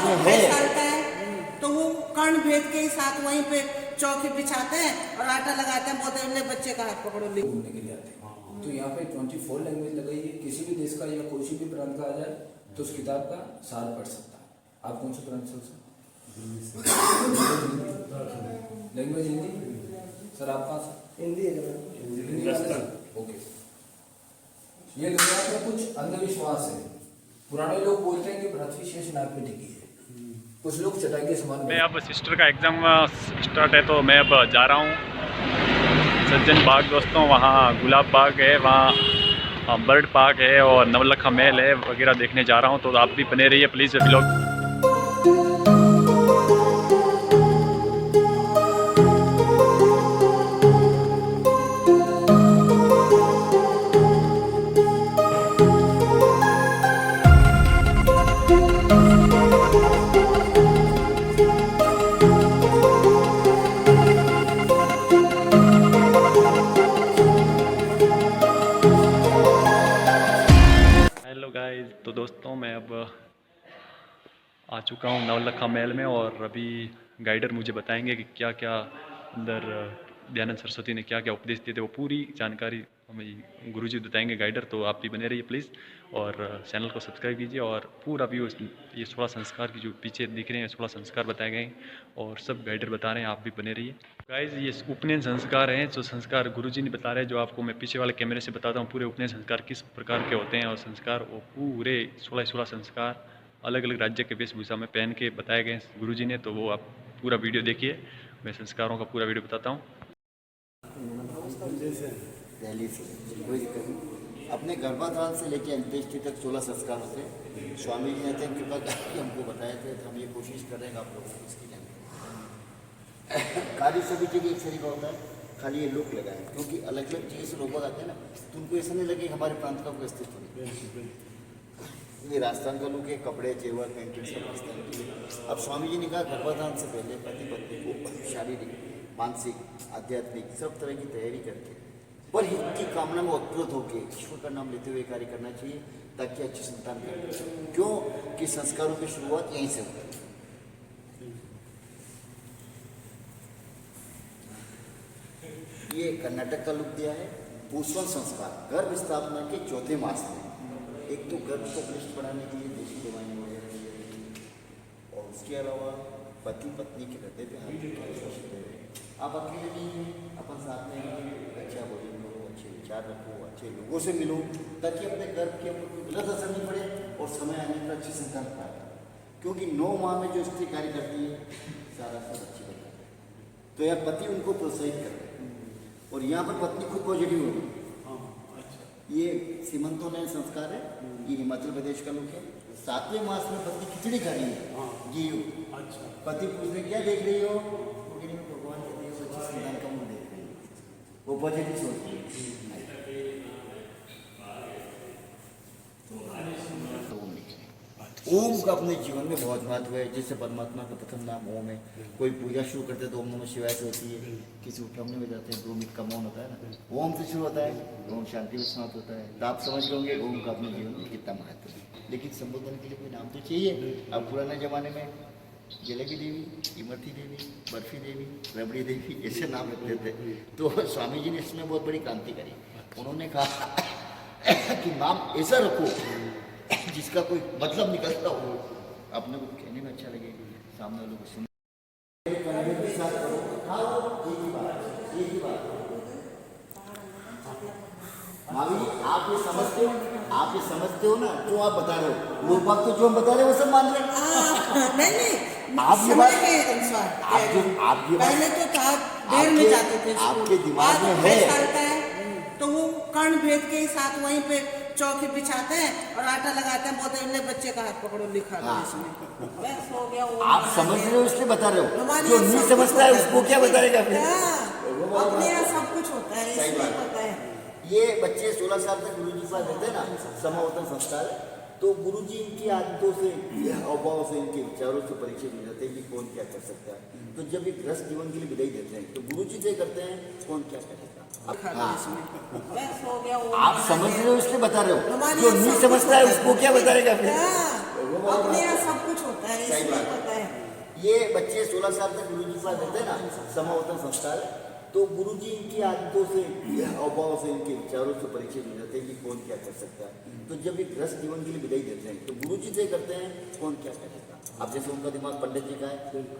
में है। साल का है तो वो कर्ण भेद के ही साथ वहीं पे चौकी बिछाते हैं और आटा लगाते हैं, बोलते हैं बच्चे का हाथ पकड़ो लिखो। घूमने के लिए आते हैं। तो यहाँ पे 24 लैंग्वेज लगाई है, किसी भी देश का या कोई भी प्रांत का आ जाए तो उस किताब का सार पढ़ सकता है। आप कौन से प्रांत से हो सर? लैंग्वेज हिंदी। सर आप कहाँ से? हिंदी है। ओके। ये दुनिया में कुछ अंधविश्वास है। पुराने लोग बोलते हैं कि पृथ्वी शेष नाग पे टिकी है, कुछ लोग चटाई के समान। मैं अब सिस्टर का एग्ज़ाम स्टार्ट है तो मैं अब जा रहा हूँ सज्जन बाग दोस्तों। वहाँ गुलाब बाग है, वहाँ बर्ड पार्क है और नवलखा महल है वगैरह देखने जा रहा हूँ। तो आप भी बने रहिए प्लीज़ व्लॉग। हेलो गाइस, तो दोस्तों मैं अब आ चुका हूँ नवलखा महल में और अभी गाइडर मुझे बताएंगे कि क्या क्या अंदर दयानंद सरस्वती ने क्या क्या उपदेश दिए थे। वो पूरी जानकारी हमें गुरुजी बताएंगे गाइडर। तो आप भी बने रहिए प्लीज़ और चैनल को सब्सक्राइब कीजिए। और पूरा व्यू ये 16 संस्कार की जो पीछे दिख रहे हैं 16 संस्कार बताए गए हैं और सब गाइडर बता रहे हैं, आप भी बने रहिए गाइस। ये उपनयन संस्कार हैं जो संस्कार गुरुजी ने बता रहे हैं, जो आपको मैं पीछे वाले कैमरे से बताता हूँ पूरे उपनयन संस्कार किस प्रकार के होते हैं। और संस्कार वो पूरे 16 संस्कार अलग अलग राज्य के वेशभूषा में पहन के बताए गए गुरुजी ने। तो वो आप पूरा वीडियो देखिए, मैं संस्कारों का पूरा वीडियो बताता हूँ। दिल्ली से कोई दिक्कत नहीं। अपने गर्भाधान से लेकर अंत्येष्टि तक 16 संस्कार होते हैं। स्वामी जी ने थे कृपा करके हमको बताए थे, तो हम ये कोशिश कर रहे हैं आप लोगों को इसकी जानकारी। कार्य सभी जगह एक तरीका होता है, खाली ये लोग लगाए, क्योंकि अलग अलग जगह से लोग आते हैं ना, तो उनको ऐसा नहीं लगे हमारे प्रांत का कोई अस्तित्व नहीं। ये राजस्थान का लोग है, कपड़े जेवर पेंटिंग सब राजस्थान के। अब स्वामी जी ने कहा गर्भाधान से पहले पति पत्नी को शारीरिक मानसिक आध्यात्मिक सब तरह की तैयारी करके पर हित की कामना में अक्रोध होकर ईश्वर का नाम लेते हुए कार्य करना चाहिए ताकि अच्छी संतान कर। क्यों कि संस्कारों की शुरुआत यहीं से होती है। ये कर्नाटक का लुक दिया है। पुष्पन संस्कार गर्भ स्थापना के चौथे मास में एक तो गर्भ को बलिष्ठ बढ़ाने के लिए देशी दवाएं वगैरह और उसके अलावा पति पत्नी के हृदय पे हाथ रखते हैं। आप अकेले नहीं हैं, अपन साथ में अच्छा भोजन करो, अच्छे विचार रखो, अच्छे लोगों से मिलो ताकि अपने गर्भ के ऊपर कोई गलत असर नहीं पड़े और समय आने पर अच्छी संतान प्राप्त। क्योंकि 9 माह में जो स्त्री कार्य करती है सारा सब अच्छी करता है। तो यह पति उनको प्रोत्साहित कर रहे हैं और यहाँ पर पत्नी खुद पॉजिटिव होगी। ये सीमंतों ने संस्कार है, ये हिमाचल प्रदेश का लोग है। 7वें मास में पत्नी खिचड़ी खा रही है जी। पति पूछते क्या देख रही हो, भगवान कहते हैं अच्छी संतान का मुँह देख रही है, वो पॉजिटिव सोचती है। ओम का अपने जीवन में बहुत महत्व है। जैसे परमात्मा का प्रथम नाम ओम है। कोई पूजा शुरू करते हैं तो ओम नमः शिवाय से होती है। किसी उठमने में जाते हैं 2 मिनट का मौन होता है ना, ओम से शुरू होता है, ओम शांति में समाप्त होता है। तो आप समझ लोगे ओम का अपने जीवन में कितना महत्व है। लेकिन संबोधन के लिए कोई नाम तो चाहिए। अब पुराने जमाने में जलेबी देवी, इमरती देवी, बर्फी देवी, रबड़ी देवी ऐसे नाम रखते थे। तो स्वामी जी ने इसमें बहुत बड़ी क्रांति करी। उन्होंने कहा कि नाम ऐसा रखो जिसका कोई मतलब निकलता हो, अपने को कहने में अच्छा लगे, सामने लोग सुन। मावी आप ये समझते हो ना जो आप बता रहे हो। लोग बात तो जो हम बता रहे हैं वो सब मान रहे हैं। नहीं आप ये बात के अनुसार आप ये पहले तो था देर में जाते थे, आपके दिमाग में है साल का है तो वो कर्ण भेद के ही साथ वहीं पे चौकी बिछाते हैं और आटा लगाते हैं, बोलते हैं बच्चे का हाथ पकड़ो लिखा है इसमें। बस हो गया। आप समझ रहे हो इसलिए बता रहे हो, जो नहीं समझता है उसको क्या बताएगा फिर। अपने यहाँ सब कुछ होता है, इसलिए पता है। ये बच्चे 16 साल तक गुरु जी के पास रहते हैं ना, समावर्तन संस्कार है। तो गुरुजी इनकी आदतों से अभाव से इनके विचारों से परिचित हो जाते हैं कि कौन क्या कर सकता है। तो जब एक ग्रस्त जीवन के लिए विदाई देते हैं तो गुरुजी तय करते हैं कौन क्या करेगा। आप समझ रहे हो इसलिए बता रहे हो, जो नहीं समझता है उसको क्या बताएगा फिर। वो अपने यहाँ सब कुछ होता है, सही इसलिए बात। पता है। ये बच्चे 16 साल तक गुरु जी के पास रहते हैं ना, समावर्तन संस्कार है, तो गुरु जी इनकी आदतों से, अभाव से, इनके विचारों से परिचित हो जाते हैं कि कौन क्या कर सकता है। तो जब एक ग्रस्त जीवन के लिए विदाई देते हैं तो गुरु जी तय करते हैं कौन क्या कर सकता है। अब जैसे उनका दिमाग पंडित जी का है,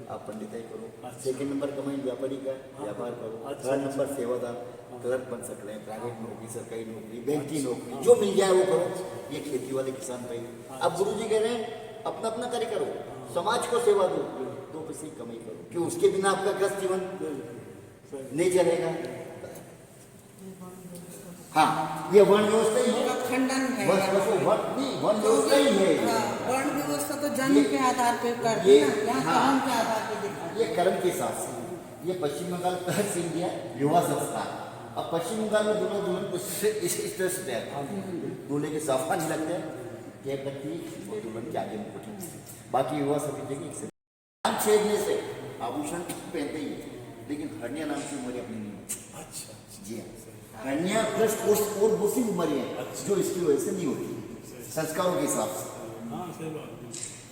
आप पंडिताई करो। सेकंड नंबर कमाई व्यापारी का है, व्यापार करो। थर्ड नंबर सेवादार, क्लर्क बन सकते हैं, प्राइवेट नौकरी, सरकारी नौकरी, बैंक की नौकरी, जो मिल जाए वो करो। ये खेती वाले किसान भाई। अब गुरु जी कह रहे हैं अपना अपना कार्य करो, समाज को सेवा दो, 2 पैसे कमाई करो, कि उसके बिना आपका ग्रस्त जीवन नहीं चलेगा। हाँ, ये वर्ण व्यवस्था ही है, खंडन है वर्ण व्यवस्था ही है। हाँ, वर्ण व्यवस्था तो जन्म के आधार पे करते ये हैं ना, यहाँ हाँ, कर्म के आधार पे दिखाते ये कर्म के हिसाब से। ये पश्चिम बंगाल का सीन दिया विवाह संस्कार। अब पश्चिम बंगाल में दूल्हा दुल्हन को इस तरह से तैयार करते हैं, दूल्हे के साफा नहीं लगते हैं, कैप लगती है और दुल्हन के आगे मुकुट है। बाकी विवाह सभी जगह एक से छेदने से आभूषण पहनते ही है, लेकिन हरनिया नाम की बीमारी अपनी नहीं होती। अच्छा जी हाँ, हरनिया प्लस पोस्ट और दूसरी बीमारी है जो इसकी वजह से नहीं होती संस्कारों के हिसाब से।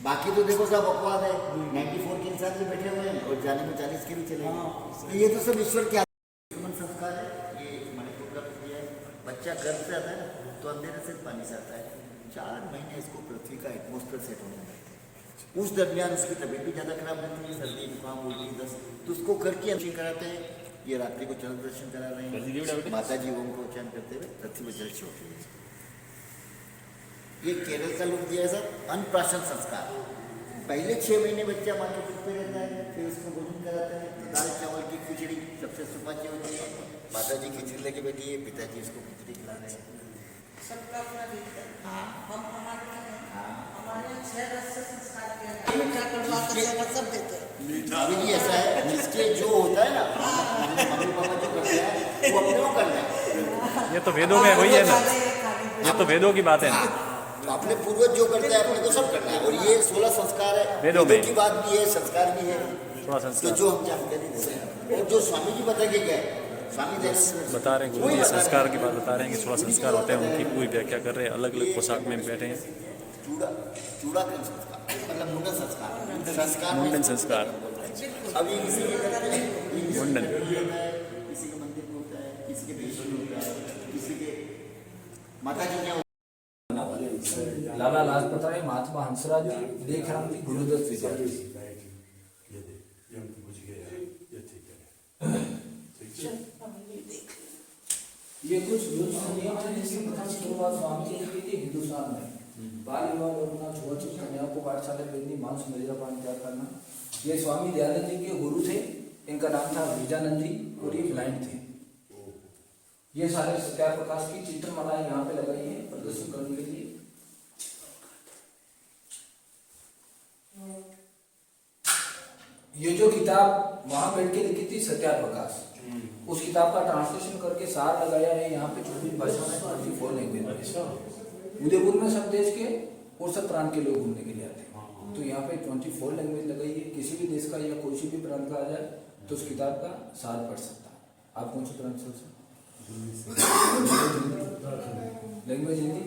बाकी तो देखो सब अपवाद है, 94 के इंसान से बैठे हुए हैं और जाने में 40 के भी चले गए। तो ये तो सब ईश्वर के संस्कार है। ये मणिपुर का प्रक्रिया है। बच्चा गर्भ से आता है ना, तो अंधेरे से पानी से आता है, 4 महीने इसको पृथ्वी का एटमोस्फेयर सेट होने लगता है। उस दरमियान उसकी तबीयत भी ज़्यादा खराब रहती है, सर्दी जुकाम उल्टी दस्त, तो उसको घर की अंशिंग कराते हैं। ये रात्रि को चंद्र दर्शन करा रहे हैं, माता जी ओम को उच्चारण करते हुए पृथ्वी पर जल छोड़ते हैं। ये केरल का लोग दिया सर अन्नप्राशन संस्कार। पहले 6 महीने बच्चा माँ के पेट पे रहता है, फिर उसको भोजन कराते हैं। तो दाल चावल की खिचड़ी सबसे सुपाच्य होती है। माता जी खिचड़ी लेके बैठी है, पिताजी उसको खिचड़ी खिला रहे हैं। सबका अपना रीत है। हम हमारे 6 रस से संस्कार किया जाता है। मीठा, कड़वा, कड़वा सब देते हैं। अभी भी ऐसा है, जिसके जो होता है ना, मम्मी पापा जो करते हैं वो अपने को करना है। ये तो वेदों में वही है ना, ये तो वेदों की बात है ना। तो अपने पूर्वज जो करते हैं अपने को सब करना है। और ये 16 संस्कार है, वेदों में की बात भी है, संस्कार भी है। थोड़ा तो संस्कार जो हम जानकारी देते हैं और जो स्वामी जी बता के गए, स्वामी दयानंद बता रहे हैं, गुरु जी संस्कार की बात बता रहे हैं कि 16 संस्कार होते हैं, उनकी पूरी व्याख्या कर रहे हैं। अलग अलग पोशाक में बैठे हैं। चूड़ाकरण संस्कार मतलब मुंडन संस्कार, मुंडन संस्कार, अभी किसी के करते हैं, मुंडन, किसी के मंदिर में होता है, किसी के देश में होता है, किसी के माता जी क्या। लाला लाजपत राय, महात्मा हंसराज जी, लेखराम जी, गुरुदत्त विद्यार्थी। ये कुछ नियम थे जिसकी प्रथम शुरुआत स्वामी जी ने की थी हिंदुस्तान में। बाल विवाह रोकना, छुआछूत कन्याओं को पाठशाला भेजनी, मांस मदिरा पान त्याग करना। ये स्वामी दयानंद जी के गुरु थे, इनका नाम था विजयानंद जी और ये ब्लाइंड थे। ये सारे सत्याग्रह प्रकाश की चित्रमालाएं यहाँ पे लगाई है प्रदर्शन करने के लिए। ये जो किताब वहां बैठ के लिखी थी सत्याग्रह प्रकाश, उस किताब का ट्रांसलेशन करके सार लगाया है यहाँ पे 24 भाषा में, 24 लैंग्वेज में। उदयपुर में सब देश के और सब प्रांत के लोग घूमने के लिए आते हैं, तो यहाँ पे 24 लैंग्वेज लगाई है। किसी भी देश का या कोई सी भी प्रांत का आ जाए तो उस किताब का सार पढ़ सकता है। आप कौन से प्रांत से लैंग्वेज? हिंदी।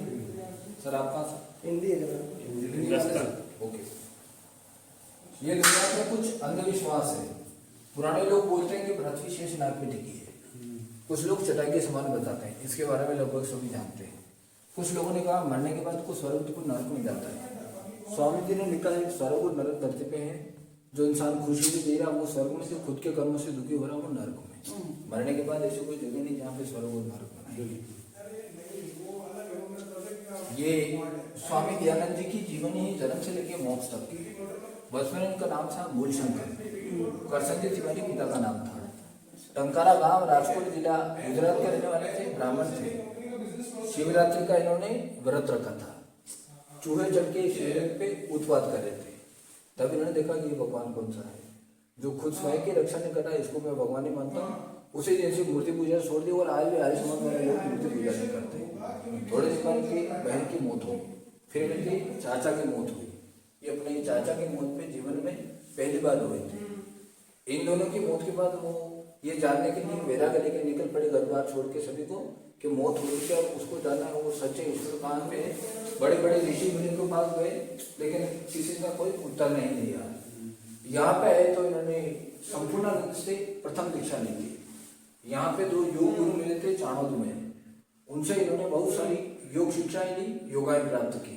सर आपका हिंदी ओके। ये दुनिया में कुछ अंधविश्वास है। पुराने लोग बोलते हैं कि पृथ्वी शेष नाग पे टिकी है। कुछ लोग चटाई के समान बताते हैं, इसके बारे में लगभग सभी जानते हैं। कुछ लोगों ने कहा मरने के बाद को स्वर्ग को नरक में जाता है। स्वामी जी ने लिखा है स्वर्ग और नरक धरती पे है। जो इंसान खुशी भी दे रहा वो स्वर्ग में, जो खुद के कर्मों से दुखी हो रहा वो नरक में। मरने के बाद ऐसी कोई जगह नहीं जहाँ पे स्वर्ग और नरक बनाएंगे। ये स्वामी दयानंद जी की जीवनी है, जन्म से लेकर मौत तक की। बचपन में इनका नाम था मूलशंकर, करसन जी तिवारी पिता का नाम था। टंकारा गांव राजकोट जिला गुजरात के रहने वाले थे, ब्राह्मण थे। शिवरात्रि का इन्होंने व्रत रखा था। चूहे चढ़ के शिवलिंग पे उत्पात कर रहे थे, तब इन्होंने देखा कि ये भगवान कौन सा है जो खुद स्वयं की रक्षा नहीं करता, इसको मैं भगवान ही मानता हूँ। उसी दिन से मूर्ति पूजा छोड़ दी और आज भी आर्य समाज वाले लोग मूर्ति पूजा नहीं करते। थोड़े दिन बाद इनकी बहन की मौत हुई, फिर इनकी चाचा की मौत हुई। ये अपने चाचा की मौत पे जीवन में पहली बार हुई थी। इन दोनों की मौत के बाद वो ये जानने के लिए वेदा के लेके निकल पड़े घर बार छोड़ के सभी को कि मौत हुई क्या उसको जानना है, वो सच्चे ईश्वर कहाँ पे है। बड़े बड़े ऋषि मुनि के पास गए लेकिन किसी का कोई उत्तर नहीं दिया। यहाँ पे आए तो इन्होंने संपूर्ण रूप से प्रथम दीक्षा ली थी। यहाँ पे 2 योग गुरु मिले थे चाणोद में, उनसे इन्होंने बहुत सारी योग शिक्षाएं ली, योगाएं प्राप्त की।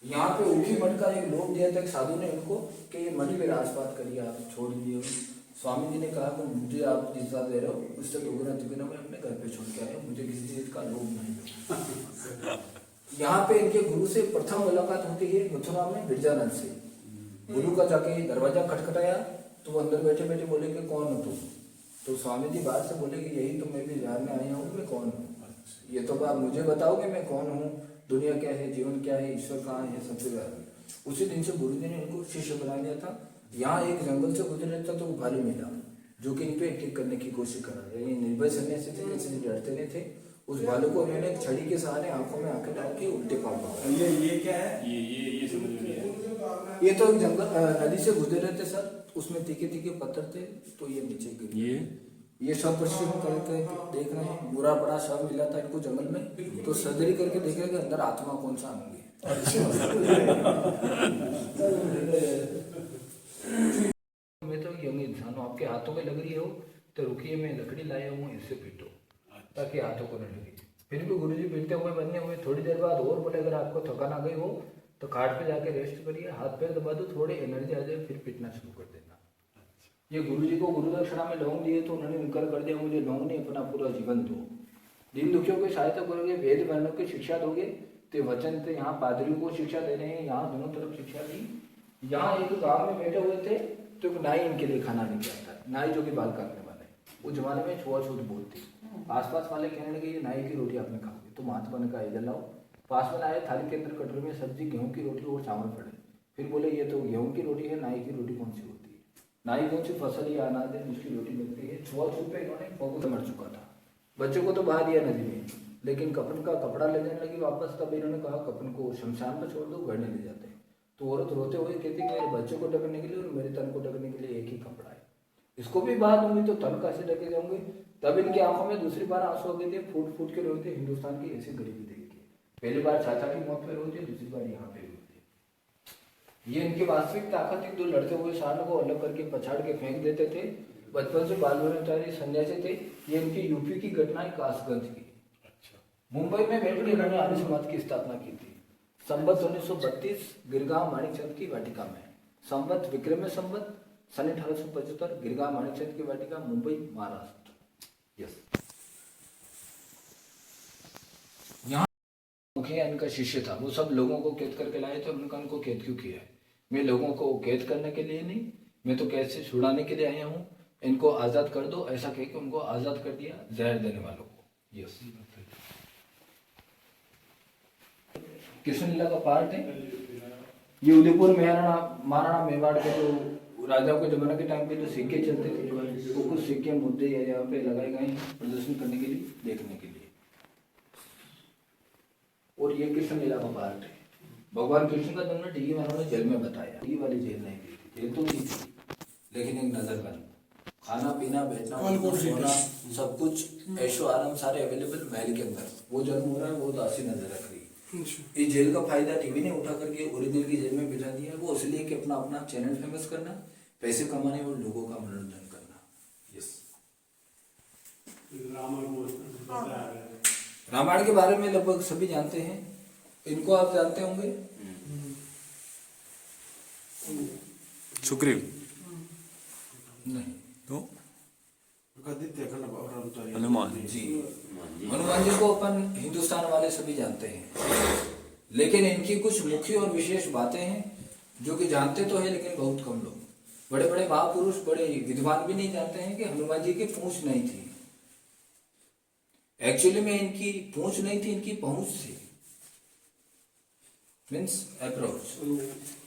यहाँ पे उठी मठ का एक लोभ दिया था, एक साधु ने उनको कि ये मठ पे राजपात करिए, आप छोड़ दिए। स्वामी जी ने कहा कि मुझे आप जितना दे रहे हो उससे दोगुना तिगुना मैं अपने घर पे छोड़ के आया, मुझे किसी चीज का लोभ नहीं। यहाँ पे इनके गुरु से प्रथम मुलाकात होती है मथुरा में गिरजानंद से। गुरु का जाके दरवाजा खटखटाया तो वो अंदर बैठे बैठे बोले कि कौन हो तुम? तो स्वामी जी बाहर से बोले कि यही तो मैं भी जानने आया हूँ, मैं कौन हूँ? ये तो आप मुझे बताओगे मैं कौन हूँ, दुनिया क्या है, जीवन क्या है, ईश्वर कहाँ है, सबसे ज्यादा। उसी दिन से गुरु जी ने इनको शिष्य बना दिया था। यहाँ एक जंगल से गुजरे था तो भालू मिला जो कि इन पे अटैक करने की कोशिश कर रहा है। निर्भय सन्यासी थे, किसी से डरते नहीं थे। उस भालू को उन्होंने छड़ी के सहारे आंखों में आंखें डाल के उल्टे पाँव पकड़ा। ये क्या है? ये समझ में नहीं आया। ये तो एक जंगल नदी से गुजर रहे थे सर, उसमें तीखे तीखे पत्थर थे तो ये नीचे गिर। ये सब पश्चिम करके देख रहे हैं, बुरा बड़ा शव मिला था इनको जंगल में, तो सर्जरी करके देख रहे हैं कि अंदर आत्मा कौन सा होंगे। मैं तो यंग इंसान हूँ, आपके हाथों में लग रही हो तो रुकिए, मैं लकड़ी लाया हूँ, इससे पीटो ताकि हाथों को न लगे। फिर भी गुरुजी पीटते हुए बन्ने हुए। थोड़ी देर बाद और बोले अगर आपको थकान आ गई हो तो खाट पे जाके रेस्ट करिए, हाथ पैर दबा दो, थोड़ी एनर्जी आ जाए, फिर पीटना शुरू कर देना। ये गुरुजी को गुरु दक्षिणा में लौंग दिए तो उन्होंने इनकार कर दिया, मुझे लौंग नहीं, अपना पूरा जीवन दो। दीन दुखियों की सहायता करोगे, वेद वर्णों की शिक्षा दोगे, तो वचन थे। यहाँ पादरियों को शिक्षा दे रहे हैं, यहाँ दोनों तरफ शिक्षा दी। यहाँ एक गांव में बैठे हुए थे तो एक नाई इनके लिए खाना लेके आता है, नाई जो कि बाल काटने वाला है। उस जमाने में छुआछूत बहुत थी। आसपास वाले कहने लगे ये नाई की रोटी आपने खाओगे, तो महात्मा ने कहा इधर लाओ। पास में आए, थाली के अंदर कटोरे में सब्जी, गेहूं की रोटी और चावल पड़े। फिर बोले ये तो गेहूं की रोटी है, नाई की रोटी कौन सी होती है? नाई कौन सी फसल या अनाज है उसकी रोटी बनती है। छुआछूत पे इन्होंने फोकस मर चुका था। बच्चों को तो बहा दिया नदी में, लेकिन कफन का कपड़ा ले जाने लगी वापस। तब इन्होंने कहा कफन को शमशान पर छोड़ दो, घर नहीं ले जाते। तो औरत रोते हुए कहती कि मेरे बच्चों को ढकने के लिए और मेरे तन को ढकने के लिए एक ही कपड़ा है, इसको भी बहा दूंगी तो तन कैसे ढके जाऊंगे। तब इनकी आंखों में दूसरी बार आंसू आ गए थे, फूट फूट के रोते हिंदुस्तान की ऐसी गरीबी देख के। पहली बार चाचा की मौत पे रोते, दूसरी बार यहाँ पे रोते। ये इनकी वास्तविक ताकत थी। 2 लड़ते हुए सांड को अलग करके पछाड़ के फेंक देते थे। बचपन से बाल ब्रह्मचारी सन्यासी थे। ये इनकी यूपी की घटना है, कासगंज की। मुंबई में बैठ के इन्होंने आर्य समाज की स्थापना की थी। संवत 1932 गिरगांव माणिकचंद की वाटिका में। संवत विक्रम संवत सन 1875 गिरगांव माणिकचंद की वाटिका, मुंबई, महाराष्ट्र। यस, यहाँ मुखिया इनका शिष्य था, वो सब लोगों को कैद करके लाए थे। उनका उनको कैद क्यों किया है? मैं लोगों को कैद करने के लिए नहीं, मैं तो कैद से छुड़ाने के लिए आया हूँ। इनको आजाद कर दो, ऐसा कह के उनको आजाद कर दिया जहर देने वालों को। यस, कृष्ण लीला का पार्ट है। ये उदयपुर महाराणा मेवाड़ के जो राजाओं के जमाने के टाइम पे जो सिक्के चलते थे, वो कुछ सिक्के मुद्दे यहाँ पे लगाए गए हैं प्रदर्शन करने के लिए, देखने के लिए। और ये कृष्ण लीला का पार्ट है। भगवान कृष्ण का जन्म डी उन्होंने जेल में बताया। डी वाली जेल नहीं थी, जेल तो नहीं थी, लेकिन एक नजर बंद। खाना पीना बैठना सोना सब कुछ ऐशो आराम सारे अवेलेबल महल के अंदर। वो जन्म हो रहा है, वो दासी नजर रख रही है। इस जेल का फायदा टीवी ने उठा करके ओरिजिनल की जेल में बिठा दिया है। वो इसलिए कि अपना अपना चैनल फेमस करना, पैसे कमाने और लोगों का मनोरंजन करना। यस, रामायण के बारे में लगभग सभी जानते हैं। इनको आप जानते होंगे? सुग्रीव नहीं तो हनुमान हनुमान जी। हनुमान जी को अपन हिंदुस्तान वाले सभी जानते हैं, लेकिन इनकी कुछ मुख्य और विशेष बातें हैं जो कि जानते तो है लेकिन बहुत कम लोग। बड़े बड़े महापुरुष, बड़े विद्वान भी नहीं जानते हैं कि हनुमान जी की पूंछ नहीं थी। एक्चुअली में इनकी पूंछ नहीं थी, इनकी पहुंच थी, मीन्स अप्रोच।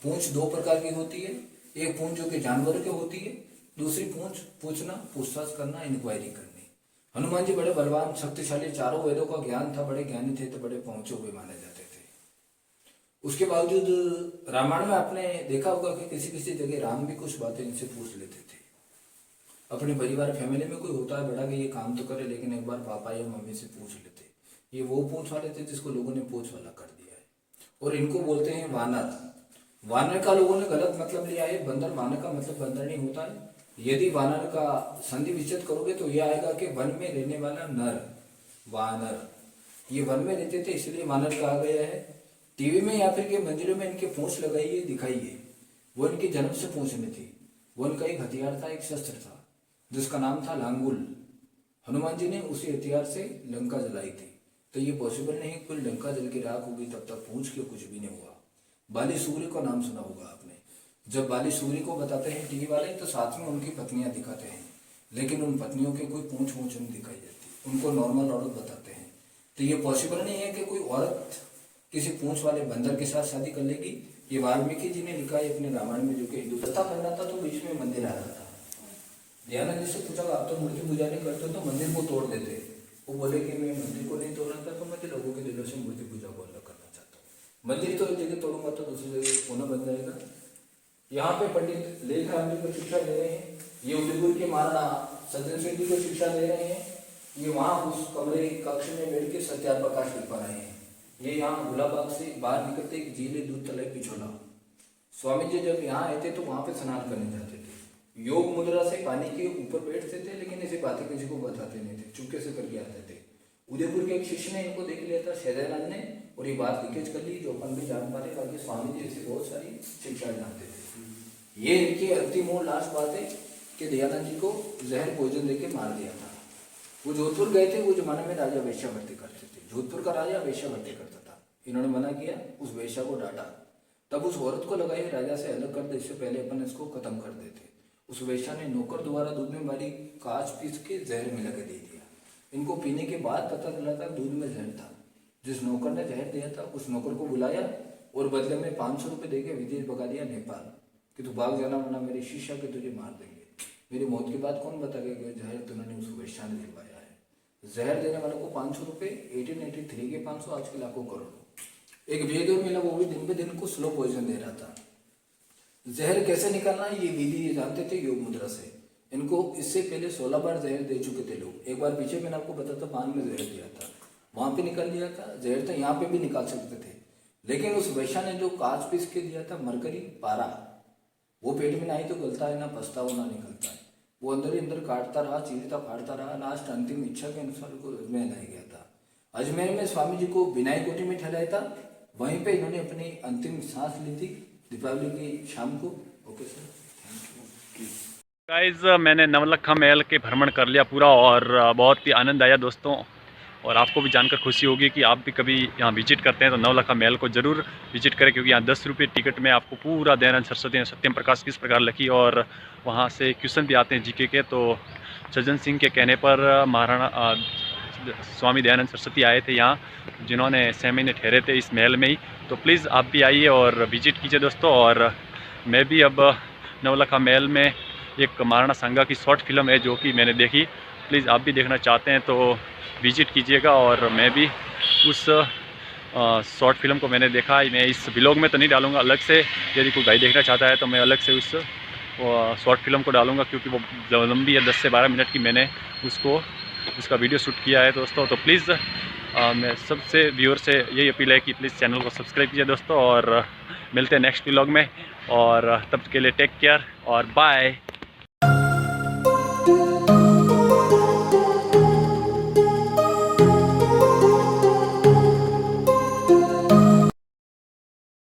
पूंछ 2 प्रकार की होती है। एक पूंछ जो कि जानवर की होती है, दूसरी पूंछ पूछना, पूछताछ करना, इंक्वायरी करनी। हनुमान जी बड़े बलवान, शक्तिशाली, चारों वेदों का ज्ञान था, बड़े ज्ञानी थे, तो बड़े पहुंचे हुए माने जाते थे। उसके बावजूद रामायण में आपने देखा होगा कि किसी किसी जगह राम भी कुछ बातें इनसे पूछ लेते थे। अपने परिवार फैमिली में कोई होता है बड़ा कि ये काम तो करे, लेकिन एक बार पापा या मम्मी से पूछ लेते। ये वो पूछ वाले थे जिसको लोगों ने पूछ वाला कर दिया है। और इनको बोलते हैं वानर। वानर का लोगों ने गलत मतलब लिया है। बंदर, वानर का मतलब बंदर नहीं होता है। यदि वानर का संधि विच्छेद करोगे तो यह आएगा कि वन में रहने वाला नर, वानर। ये वन में रहते थे इसलिए वानर कहा गया है। टीवी में या फिर के मंदिरों में इनके पूंछ लगाइए, दिखाइए। वो इनके जन्म से पूंछ में थी। वो इनका एक हथियार था, एक शस्त्र था जिसका नाम था लांगुल। हनुमान जी ने उसी हथियार से लंका जलाई थी। तो ये पॉसिबल नहीं कोई लंका जल के राख होगी तब तक पूंछ के कुछ भी नहीं हुआ। बाली सूर्य का नाम सुना होगा आपने। जब बाली सूर्य को बताते हैं टीवी वाले तो साथ में उनकी पत्नियां दिखाते हैं, लेकिन उन पत्नियों के कोई पूंछ वूछ नहीं दिखाई जाती, उनको नॉर्मल औरत बताते हैं। तो ये पॉसिबल नहीं है कि कोई औरत किसी पूंछ वाले बंदर के साथ शादी कर लेगी। ये वाल्मीकि जी ने लिखा है अपने रामायण में, जो कि हिंदू कथा करना था तो बीच में मंदिर आ रहा था। दयानंद जी से पूछा आप तो मूर्ति पूजा नहीं करते तो मंदिर को तोड़ देते। वो बोले कि मैं मंदिर को नहीं तोड़ रहा था, तो मैं लोगों के दिलों से मूर्ति पूजा को अलग करना चाहता हूँ। मंदिर तो एक जगह तोड़ूंगा तो दूसरी जगह पुनः बन जाएगा। यहाँ पे पंडित लेखराम जी को शिक्षा दे रहे हैं। ये उदयपुर के महाराणा सज्जन सिंह जी को शिक्षा दे रहे हैं। ये वहाँ उस कमरे कक्ष में बैठ के सत्यार प्रकाश लिख पा रहे हैं। ये यहाँ गुलाबाग से बाहर निकलते एक झील है, दूध तले पिछोला। स्वामी जी जब यहाँ आए थे तो वहाँ पे स्नान करने जाते थे। योग मुद्रा से पानी के ऊपर बैठते थे, लेकिन ऐसी बातें किसी को बताते नहीं थे, चुपके से करके आते थे। उदयपुर के एक शिष्य ने इनको देख लिया था, सहजानंद ने, और ये बात लीकेज कर ली जो अपन भी जान पाते। बाकी स्वामी जी से बहुत सारी शिक्षाएं जानते थे। ये इनकी अंतिम और लास्ट बात है कि दयानंद जी को जहर भोजन देके मार दिया था। वो जोधपुर गए थे, वो जमाने में राजा वेश्यावृत्ति करते थे। जोधपुर का राजा वेश्यावृत्ति करता था। इन्होंने मना किया, उस वेश्या को डांटा। तब उस औरत को लगा राजा से अलग कर दे, इससे पहले अपन इसको खत्म कर देते। उस वेश्या ने नौकर द्वारा दूध में वाली कांच पीस के जहर मिला के दे दिया। इनको पीने के बाद पता चला था दूध में जहर था। जिस नौकर ने जहर दिया था उस नौकर को बुलाया और बदले में 500 रुपये देके विदेश भगा दिया नेपाल, कि तू भाग जाना वरना मेरे शिष्य के तुझे मार देंगे। मेरी मौत के बाद कौन बताएगा कि जहर तुमने उस वेश्या ने दिलवाया है। जहर देने वालों को 500 रुपये, 1883 के 500, आज के लाखों करोड़ों। एक वेद मिला, वो भी दिन पे दिन को स्लो पॉइजन दे रहा था। जहर कैसे निकालना ये विधि ये जानते थे योग मुद्रा से। इनको इससे पहले 16 बार जहर दे चुके थे लोग। एक बार पीछे मैंने आपको बताया था, पान में जहर दिया था, वहां पे निकल दिया था। जहर तो यहाँ पे भी निकाल सकते थे, लेकिन उस वैश्या ने जो कांच पीस के दिया था, मरकरी पारा, वो पेट में ना ही तो गलता है, ना पछता हो, ना निकलता है। वो अंदर ही अंदर काटता रहा, चीरता फाड़ता रहा। लास्ट अंतिम इच्छा के अनुसार को अजमेर लाया गया था। अजमेर में स्वामी जी को बिनाई कोठी में ठहराया था। वहीं पे इन्होंने अपनी अंतिम सांस ली थी दीपावली की शाम को। Okay sir, thank you. Guys मैंने नवलखा महल के भ्रमण कर लिया पूरा, और बहुत ही आनंद आया दोस्तों। और आपको भी जानकर खुशी होगी कि आप भी कभी यहाँ विजिट करते हैं तो नवलखा महल को ज़रूर विजिट करें, क्योंकि यहाँ 10 रुपये टिकट में आपको पूरा दयानंद सरस्वती ने सत्यम प्रकाश किस प्रकार लिखी, और वहाँ से क्वेश्चन भी आते हैं जीके के। तो सज्जन सिंह के कहने पर महाराणा स्वामी दयानंद सरस्वती आए थे यहाँ, जिन्होंने 6 महीने ठहरे थे इस महल में ही। तो प्लीज़ आप भी आइए और विजिट कीजिए दोस्तों। और मैं भी अब नवलखा महल में एक महाराणा सांगा की शॉर्ट फिल्म है जो कि मैंने देखी। प्लीज़ आप भी देखना चाहते हैं तो विजिट कीजिएगा। और मैं भी उस शॉर्ट फिल्म को मैंने देखा, मैं इस ब्लॉग में तो नहीं डालूंगा, अलग से यदि कोई भाई देखना चाहता है तो मैं अलग से उस शॉर्ट फिल्म को डालूंगा, क्योंकि वो लंबी है, 10 से 12 मिनट की मैंने उसका वीडियो शूट किया है दोस्तों। तो प्लीज़ मैं सबसे व्यूअर से यही अपील है कि प्लीज़ चैनल को सब्सक्राइब कीजिए दोस्तों। और मिलते हैं नेक्स्ट व्लॉग में, और तब के लिए टेक केयर और बाय।